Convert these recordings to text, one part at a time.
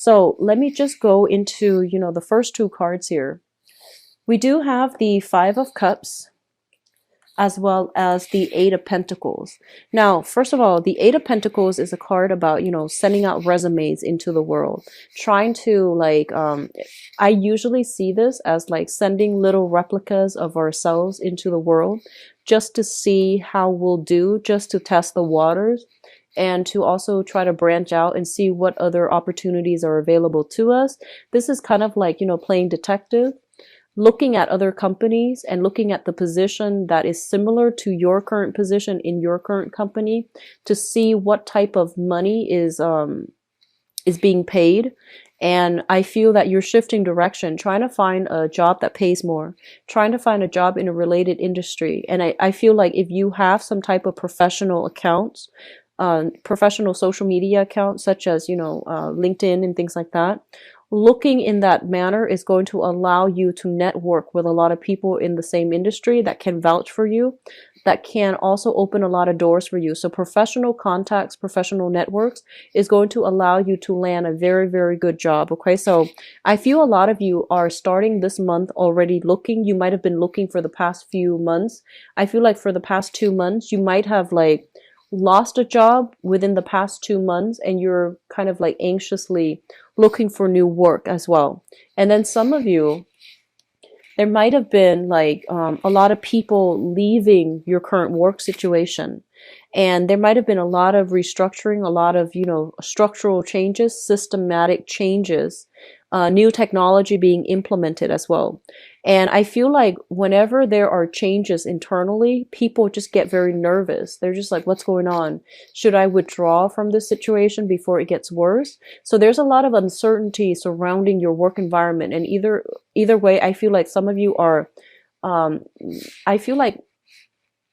So let me just go into, the first two cards here. We do have the Five of Cups as well as the Eight of Pentacles. Now, first of all, the Eight of Pentacles is a card about, sending out resumes into the world, trying to I usually see this as like sending little replicas of ourselves into the world just to see how we'll do, just to test the waters, and to also try to branch out and see what other opportunities are available to us. This is kind of like, playing detective, looking at other companies and looking at the position that is similar to your current position in your current company to see what type of money is being paid. And I feel that you're shifting direction, trying to find a job that pays more, trying to find a job in a related industry. And I feel like if you have some type of professional accounts, professional social media accounts, such as, LinkedIn and things like that, looking in that manner is going to allow you to network with a lot of people in the same industry that can vouch for you, that can also open a lot of doors for you. So professional contacts, professional networks is going to allow you to land a very, very good job. Okay. So I feel a lot of you are starting this month already looking. You might have been looking for the past few months. I feel like for the past 2 months, you might have lost a job within the past 2 months, and you're kind of anxiously looking for new work as well. And then some of you, there might have been a lot of people leaving your current work situation, and there might have been a lot of restructuring, a lot of, structural changes, systematic changes, new technology being implemented as well. And I feel like whenever there are changes internally, people just get very nervous. They're just like, what's going on? Should I withdraw from this situation before it gets worse? So there's a lot of uncertainty surrounding your work environment. And either way, I feel like some of you are, I feel like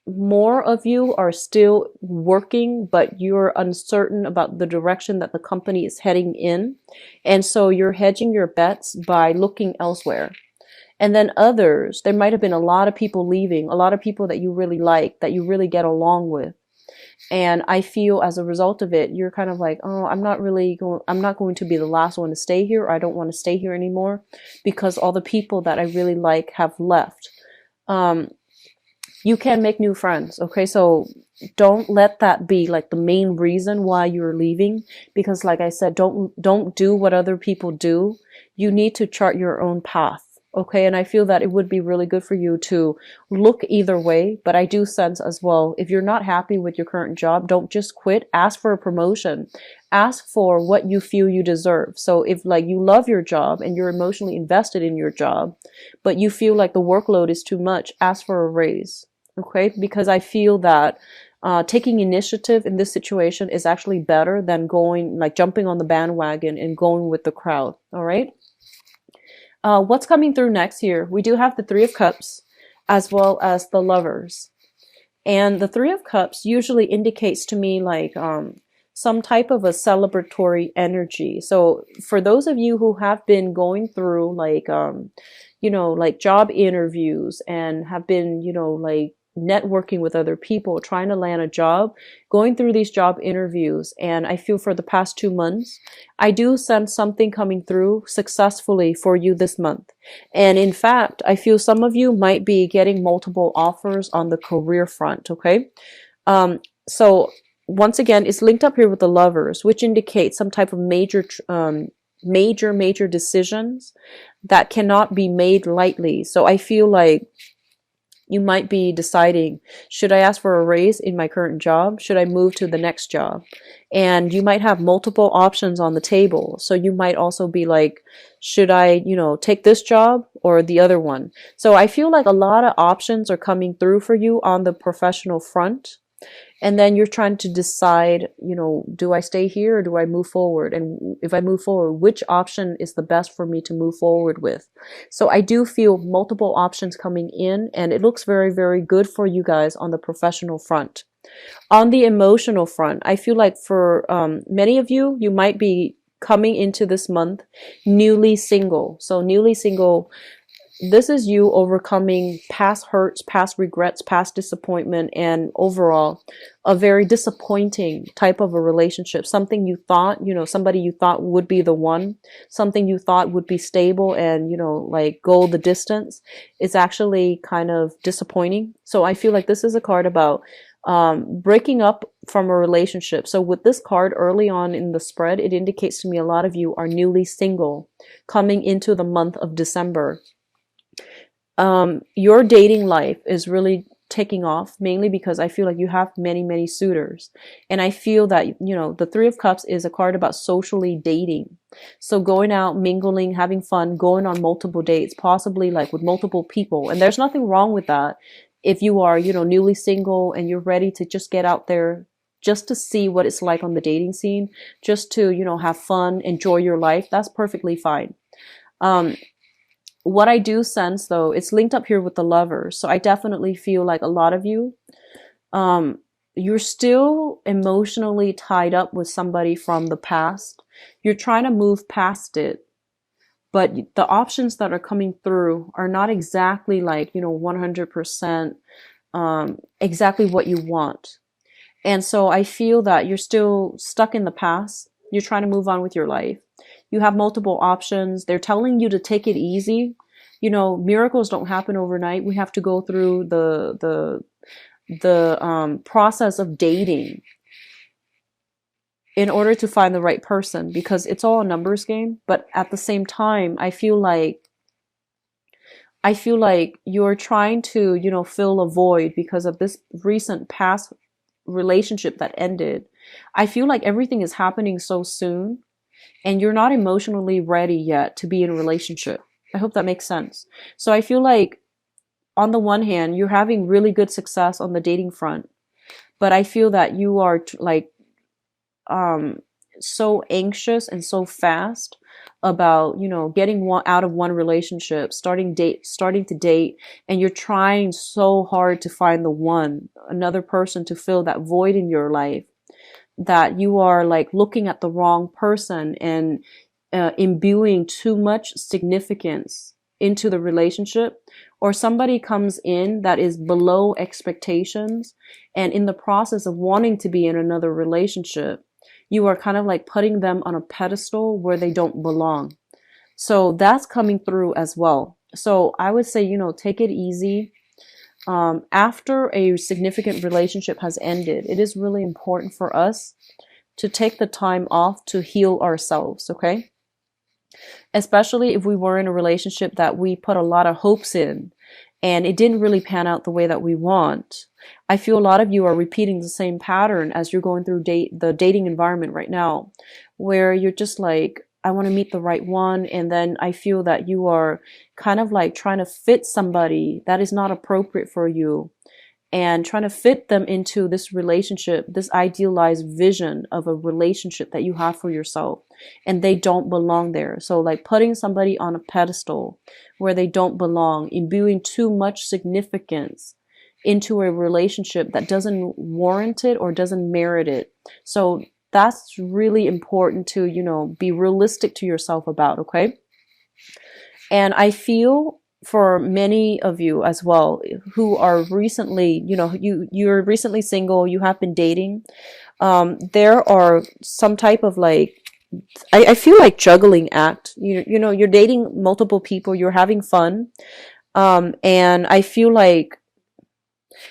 more of you are still working, but you're uncertain about the direction that the company is heading in. And so you're hedging your bets by looking elsewhere. And then others, there might have been a lot of people leaving, a lot of people that you really like, that you really get along with. And I feel as a result of it, you're kind of like, oh, I'm not going to be the last one to stay here. Or I don't want to stay here anymore because all the people that I really like have left. You can make new friends. Okay. So don't let that be the main reason why you're leaving, because like I said, don't do what other people do. You need to chart your own path. Okay. And I feel that it would be really good for you to look either way. But I do sense as well, if you're not happy with your current job, don't just quit. Ask for a promotion. Ask for what you feel you deserve. So if you love your job and you're emotionally invested in your job, but you feel like the workload is too much, ask for a raise. Okay. Because I feel that taking initiative in this situation is actually better than jumping on the bandwagon and going with the crowd. All right. What's coming through next here? We do have the Three of Cups as well as the Lovers. And the Three of Cups usually indicates to me some type of a celebratory energy. So for those of you who have been going through job interviews and have been, networking with other people, trying to land a job, going through these job interviews. And I feel for the past 2 months, I do sense something coming through successfully for you this month. And in fact, I feel some of you might be getting multiple offers on the career front. Okay. So once again, it's linked up here with the Lovers, which indicates some type of major decisions that cannot be made lightly. So I feel like you might be deciding, should I ask for a raise in my current job? Should I move to the next job? And you might have multiple options on the table. So you might also be like, should I, take this job or the other one? So I feel like a lot of options are coming through for you on the professional front. And then you're trying to decide, do I stay here or do I move forward? And if I move forward, which option is the best for me to move forward with? So I do feel multiple options coming in, and it looks very, very good for you guys on the professional front. On the emotional front, I feel like for many of you, you might be coming into this month newly single. So newly single, this is you overcoming past hurts, past regrets, past disappointment, and overall a very disappointing type of a relationship. Something you thought, somebody you thought would be the one, something you thought would be stable and, like go the distance. It's actually kind of disappointing. So I feel like this is a card about breaking up from a relationship. So with this card early on in the spread, it indicates to me a lot of you are newly single coming into the month of December. Your dating life is really taking off, mainly because I feel like you have many, many suitors. And I feel that, the Three of Cups is a card about socially dating. So going out, mingling, having fun, going on multiple dates, possibly like with multiple people. And there's nothing wrong with that. If you are, newly single and you're ready to just get out there just to see what it's like on the dating scene, just to, have fun, enjoy your life, that's perfectly fine. What I do sense, though, it's linked up here with the Lovers. So I definitely feel like a lot of you, you're still emotionally tied up with somebody from the past. You're trying to move past it, but the options that are coming through are not exactly like, 100% exactly what you want. And so I feel that you're still stuck in the past. You're trying to move on with your life. You have multiple options. They're telling you to take it easy. Miracles don't happen overnight. We have to go through the process of dating in order to find the right person, because it's all a numbers game. But at the same time, I feel like you're trying to, fill a void because of this recent past relationship that ended. I feel like everything is happening so soon and you're not emotionally ready yet to be in a relationship. I hope that makes sense. So I feel like on the one hand, you're having really good success on the dating front, but I feel that you are so anxious and so fast about, getting out of one relationship, starting to date, and you're trying so hard to find another person to fill that void in your life, that you are like looking at the wrong person and imbuing too much significance into the relationship, or somebody comes in that is below expectations, and in the process of wanting to be in another relationship, you are kind of like putting them on a pedestal where they don't belong. So that's coming through as well. So I would say, take it easy. After a significant relationship has ended, it is really important for us to take the time off to heal ourselves, okay? Especially if we were in a relationship that we put a lot of hopes in and it didn't really pan out the way that we want. I feel a lot of you are repeating the same pattern as you're going through the dating environment right now, where you're just like, I want to meet the right one. And then I feel that you are kind of like trying to fit somebody that is not appropriate for you and trying to fit them into this relationship, this idealized vision of a relationship that you have for yourself, and they don't belong there. So like putting somebody on a pedestal where they don't belong, imbuing too much significance into a relationship that doesn't warrant it or doesn't merit it. So that's really important to, be realistic to yourself about, okay? And I feel for many of you as well who are recently, you're recently single, you have been dating, there are some type of like, I feel like juggling act. You're dating multiple people, you're having fun, and I feel like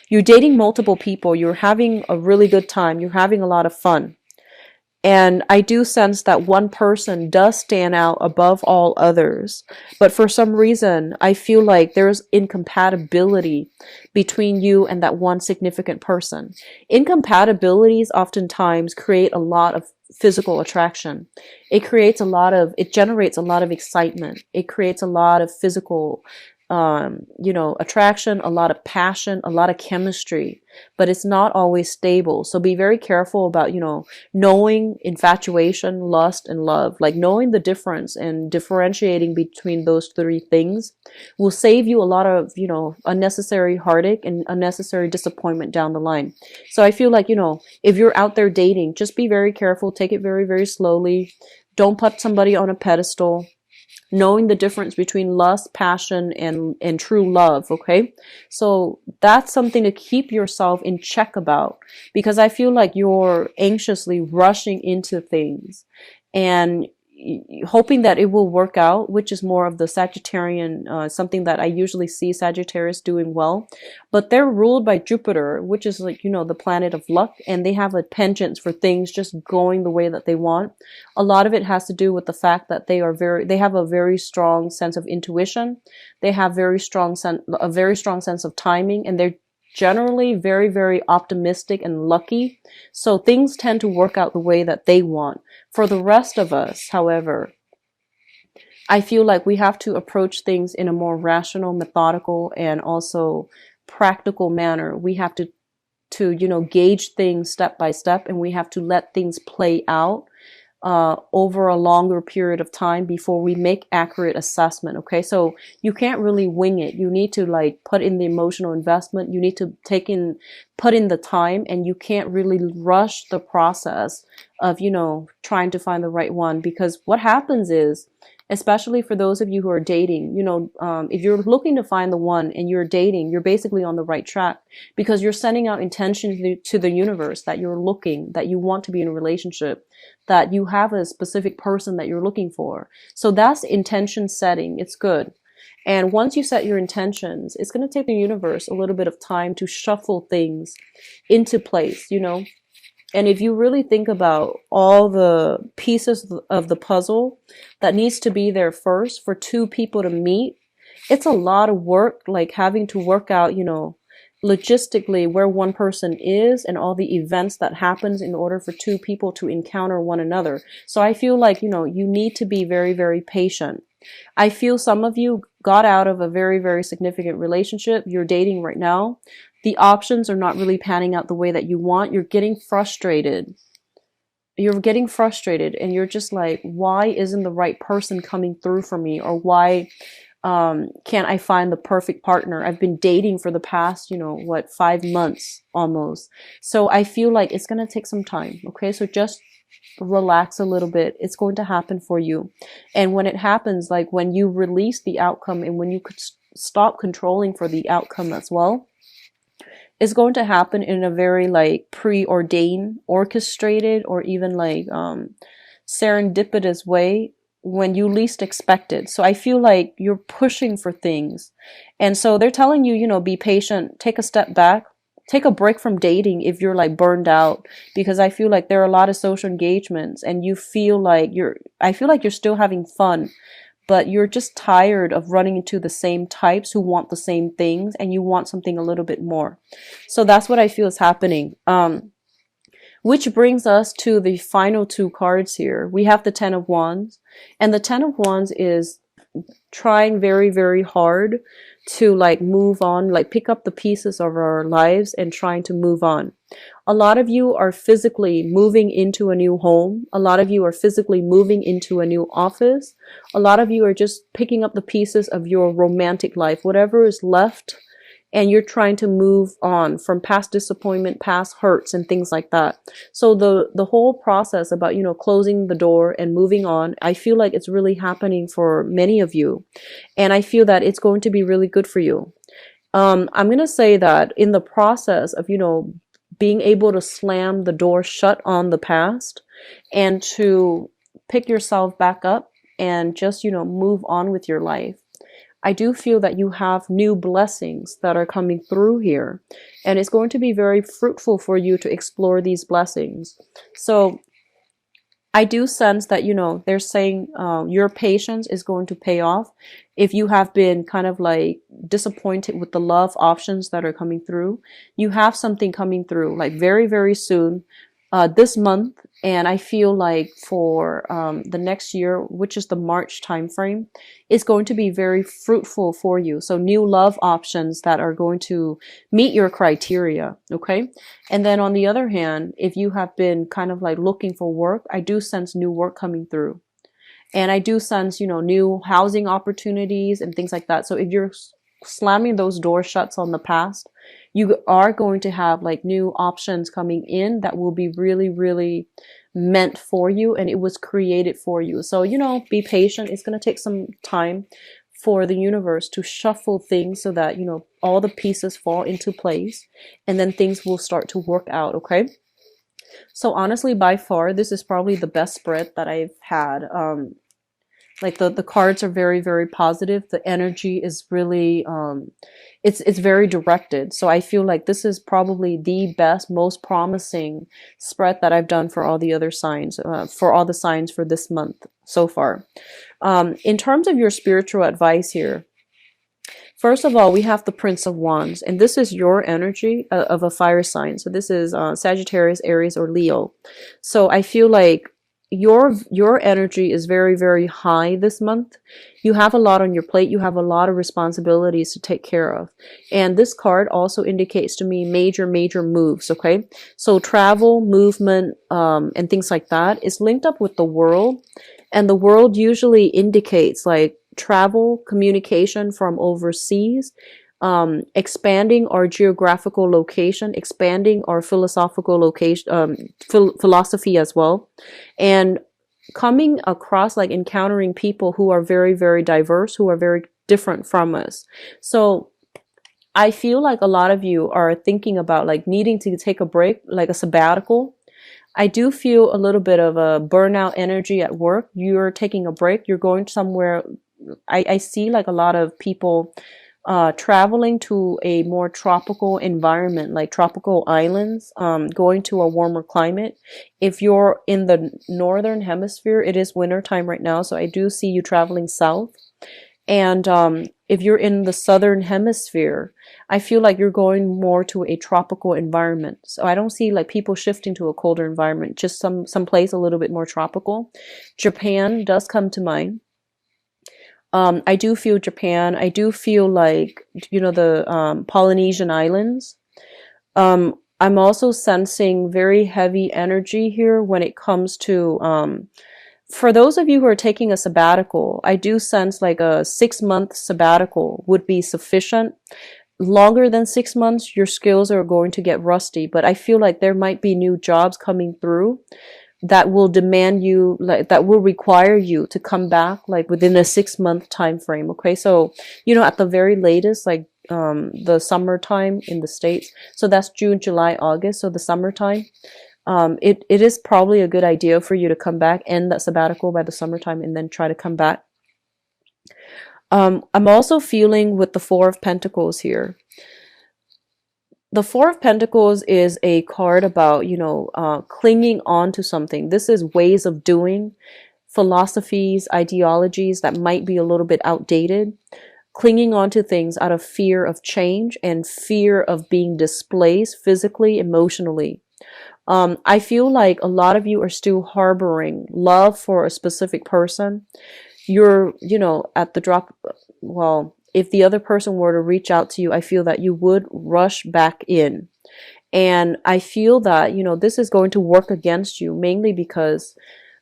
you're dating multiple people, you're having a really good time, you're having a lot of fun. And I do sense that one person does stand out above all others. But for some reason, I feel like there's incompatibility between you and that one significant person. Incompatibilities oftentimes create a lot of physical attraction. It generates a lot of excitement. It creates a lot of physical attraction, a lot of passion, a lot of chemistry, but it's not always stable. So be very careful about, knowing infatuation, lust, and love. Like knowing the difference and differentiating between those three things will save you a lot of, unnecessary heartache and unnecessary disappointment down the line. So I feel like, if you're out there dating, just be very careful. Take it very, very slowly. Don't put somebody on a pedestal. knowing the difference between lust, passion, and true love. Okay. So that's something to keep yourself in check about, because I feel like you're anxiously rushing into things and hoping that it will work out, which is more of the Sagittarian, something that I usually see Sagittarius doing well. But they're ruled by Jupiter, which is like, the planet of luck, and they have a penchant for things just going the way that they want. A lot of it has to do with the fact that they have a very strong sense of intuition. They have a very strong sense of timing, and they're generally very, very optimistic and lucky. So things tend to work out the way that they want. For the rest of us, however, I feel like we have to approach things in a more rational, methodical, and also practical manner. We have to gauge things step by step, and we have to let things play out over a longer period of time before we make accurate assessment. Okay, so you can't really wing it. You need to like put in the emotional investment. You need to put in the time, and you can't really rush the process of trying to find the right one. Because what happens is, especially for those of you who are dating, if you're looking to find the one and you're dating, you're basically on the right track, because you're sending out intention to the universe that you're looking, that you want to be in a relationship, that you have a specific person that you're looking for. So that's intention setting. It's good. And once you set your intentions, it's going to take the universe a little bit of time to shuffle things into place, And if you really think about all the pieces of the puzzle that needs to be there first for two people to meet, it's a lot of work, like having to work out, logistically where one person is and all the events that happens in order for two people to encounter one another. So I feel like, you need to be very, very patient. I feel some of you got out of a very, very significant relationship. You're dating right now. The options are not really panning out the way that you want. You're getting frustrated. And you're just like, why isn't the right person coming through for me? Or why can't I find the perfect partner? I've been dating for the past, 5 months almost. So I feel like it's going to take some time. Okay. So just relax a little bit. It's going to happen for you. And when it happens, like when you release the outcome and when you could stop controlling for the outcome as well, it's going to happen in a very like preordained, orchestrated, or even like serendipitous way when you least expect it. So I feel like you're pushing for things. And so they're telling you, be patient, take a step back, take a break from dating if you're like burned out, because I feel like there are a lot of social engagements and I feel like you're still having fun, but you're just tired of running into the same types who want the same things, and you want something a little bit more. So that's what I feel is happening. Which brings us to the final two cards here. We have the Ten of Wands, and the Ten of Wands is trying very, very hard to like move on, like pick up the pieces of our lives and trying to move on. A lot of you are physically moving into a new home. A lot of you are physically moving into a new office. A lot of you are just picking up the pieces of your romantic life, whatever is left, and you're trying to move on from past disappointment, past hurts, and things like that. So the whole process about, closing the door and moving on, I feel like it's really happening for many of you. And I feel that it's going to be really good for you. I'm going to say that in the process of, being able to slam the door shut on the past and to pick yourself back up and just, move on with your life, I do feel that you have new blessings that are coming through here, and it's going to be very fruitful for you to explore these blessings. So I do sense that, they're saying your patience is going to pay off. If you have been kind of like disappointed with the love options that are coming through, you have something coming through like very, very soon, this month. And I feel like for the next year, which is the March timeframe, is going to be very fruitful for you. So new love options that are going to meet your criteria. Okay. And then on the other hand, if you have been kind of like looking for work, I do sense new work coming through. And I do sense, new housing opportunities and things like that. So if you're slamming those door shuts on the past, you are going to have like new options coming in that will be really, really meant for you and it was created for you. So, you know, be patient. It's going to take some time for the universe to shuffle things so that, you know, all the pieces fall into place and then things will start to work out. Okay. So honestly, by far, this is probably the best spread that I've had. Like the cards are very, very positive. The energy is really, it's very directed. So I feel like this is probably the best, most promising spread that I've done for all the other signs, for all the signs for this month so far. In terms of your spiritual advice here, first of all, we have the Prince of Wands, and this is your energy of a fire sign. So this is Sagittarius, Aries, or Leo. So I feel like your energy is very, very high this month. You have a lot on your plate. You have a lot of responsibilities to take care of. And this card also indicates to me major, major moves, okay? So travel, movement, and things like that is linked up with the world. And the world usually indicates like travel, communication from overseas, expanding our geographical location, expanding our philosophical location, philosophy as well, and coming across, like encountering people who are very, very diverse, who are very different from us. So I feel like a lot of you are thinking about like needing to take a break, like a sabbatical. I do feel a little bit of a burnout energy at work. You're taking a break. You're going somewhere. I see like a lot of people traveling to a more tropical environment, like tropical islands, going to a warmer climate. If you're in the northern hemisphere, it is winter time right now, so I do see you traveling south. And if you're in the southern hemisphere, I feel like you're going more to a tropical environment. So I don't see like people shifting to a colder environment, just some place a little bit more tropical. Japan does come to mind. I do feel Japan. I do feel like, you know, the Polynesian islands. I'm also sensing very heavy energy here when it comes to, for those of you who are taking a sabbatical, I do sense like a 6-month sabbatical would be sufficient. Longer than 6 months, your skills are going to get rusty, but I feel like there might be new jobs coming through that will demand you, like that will require you to come back like within a 6-month time frame. Okay, so you know, at the very latest, like the summertime in the States, so that's June, July, August, so the summertime, it is probably a good idea for you to come back, end that sabbatical by the summertime, and then try to come back. I'm also feeling with the Four of Pentacles here. The Four of Pentacles is a card about, you know, clinging on to something. This is ways of doing, philosophies, ideologies that might be a little bit outdated. Clinging on to things out of fear of change and fear of being displaced physically, emotionally. I feel like a lot of you are still harboring love for a specific person. You're, you know, at the drop, well, if the other person were to reach out to you, I feel that you would rush back in. And I feel that, you know, this is going to work against you, mainly because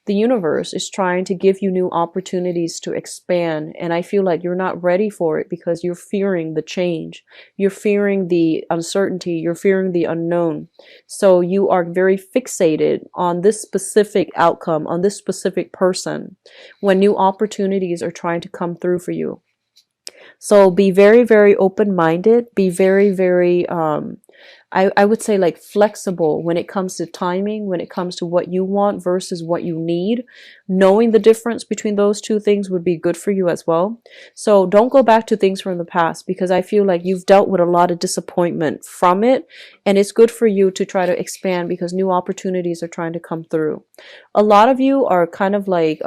the universe is trying to give you new opportunities to expand. And I feel like you're not ready for it because you're fearing the change. You're fearing the uncertainty. You're fearing the unknown. So you are very fixated on this specific outcome, on this specific person, when new opportunities are trying to come through for you. So be very, very open-minded. Be very, very, I would say like flexible when it comes to timing, when it comes to what you want versus what you need. Knowing the difference between those two things would be good for you as well. So don't go back to things from the past, because I feel like you've dealt with a lot of disappointment from it. And it's good for you to try to expand because new opportunities are trying to come through. A lot of you are kind of like,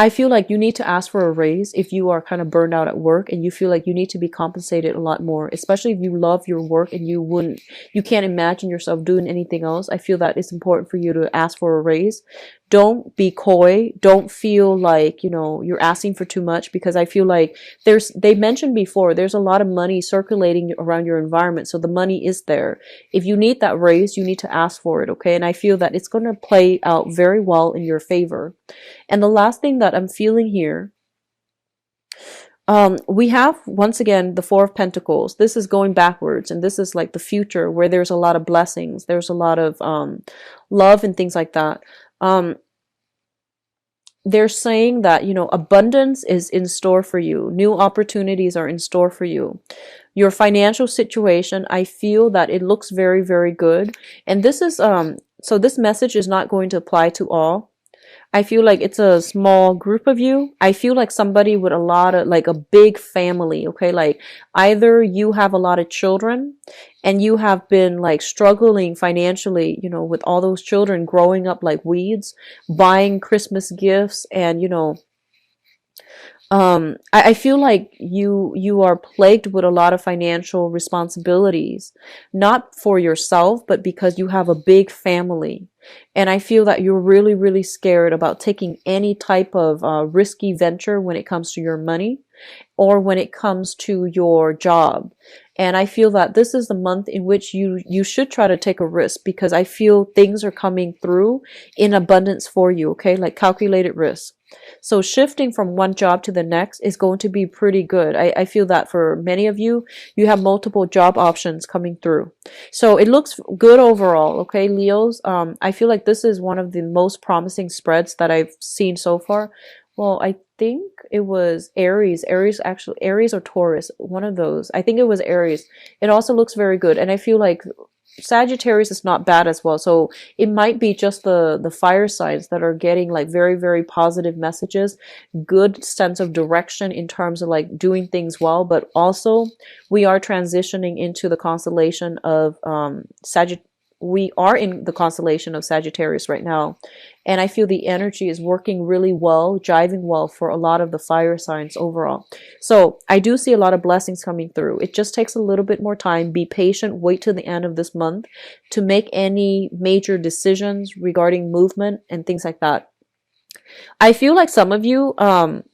I feel like you need to ask for a raise if you are kind of burned out at work and you feel like you need to be compensated a lot more, especially if you love your work and you can't imagine yourself doing anything else. I feel that it's important for you to ask for a raise. Don't be coy. Don't feel like, you know, you're asking for too much, because I feel like they mentioned before, there's a lot of money circulating around your environment. So the money is there. If you need that raise, you need to ask for it. Okay. And I feel that it's going to play out very well in your favor. And the last thing that I'm feeling here, We have, once again, the Four of Pentacles. This is going backwards, and this is like the future where there's a lot of blessings. There's a lot of love and things like that. They're saying that, you know, abundance is in store for you. New opportunities are in store for you. Your financial situation, I feel that it looks very, very good. And this is, so this message is not going to apply to all. I feel like it's a small group of you. I feel like somebody with a lot of, like a big family, okay? Like either you have a lot of children and you have been like struggling financially, you know, with all those children growing up like weeds, buying Christmas gifts and, you know, I feel like you are plagued with a lot of financial responsibilities, not for yourself, but because you have a big family. And I feel that you're really, really scared about taking any type of risky venture when it comes to your money or when it comes to your job. And I feel that this is the month in which you should try to take a risk, because I feel things are coming through in abundance for you, okay? Like calculated risk. So shifting from one job to the next is going to be pretty good. I feel that for many of you, you have multiple job options coming through. So it looks good overall, okay, Leos? I feel like this is one of the most promising spreads that I've seen so far. Well, I think it was Aries. Actually, Aries or Taurus, one of those. I think it was Aries. It also looks very good. And I feel like Sagittarius is not bad as well. So it might be just the fire signs that are getting like very, very positive messages, good sense of direction in terms of like doing things well. But also we are transitioning into the constellation of Sagittarius. We are in the constellation of Sagittarius right now. And I feel the energy is working really well, jiving well for a lot of the fire signs overall. So I do see a lot of blessings coming through. It just takes a little bit more time. Be patient. Wait till the end of this month to make any major decisions regarding movement and things like that. I feel like some of you, I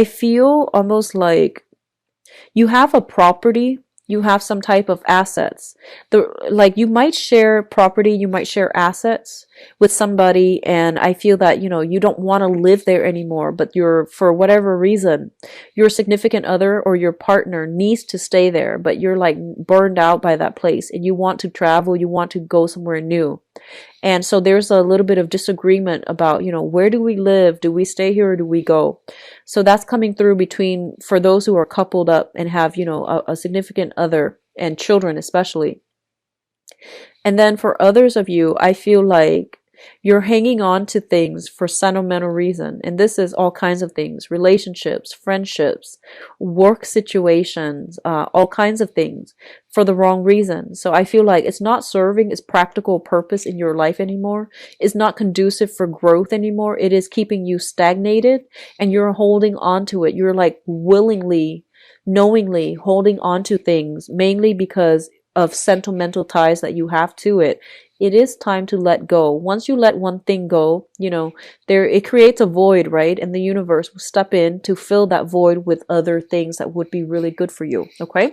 feel almost like you have a property, you have some type of assets. Like you might share property, you might share assets with somebody, and I feel that, you know, you don't want to live there anymore, but you're, for whatever reason, your significant other or your partner needs to stay there, but you're like burned out by that place and you want to travel, you want to go somewhere new. And so there's a little bit of disagreement about, you know, where do we live? Do we stay here or do we go? So that's coming through between, for those who are coupled up and have, you know, a significant other and children especially. And then for others of you, I feel like you're hanging on to things for sentimental reason. And this is all kinds of things: relationships, friendships, work situations, all kinds of things for the wrong reason. So I feel like it's not serving its practical purpose in your life anymore. It's not conducive for growth anymore. It is keeping you stagnated and you're holding on to it. You're like willingly, knowingly holding on to things, mainly because of sentimental ties that you have to it. It is time to let go. Once you let one thing go, you know, it creates a void, right? And the universe will step in to fill that void with other things that would be really good for you. Okay?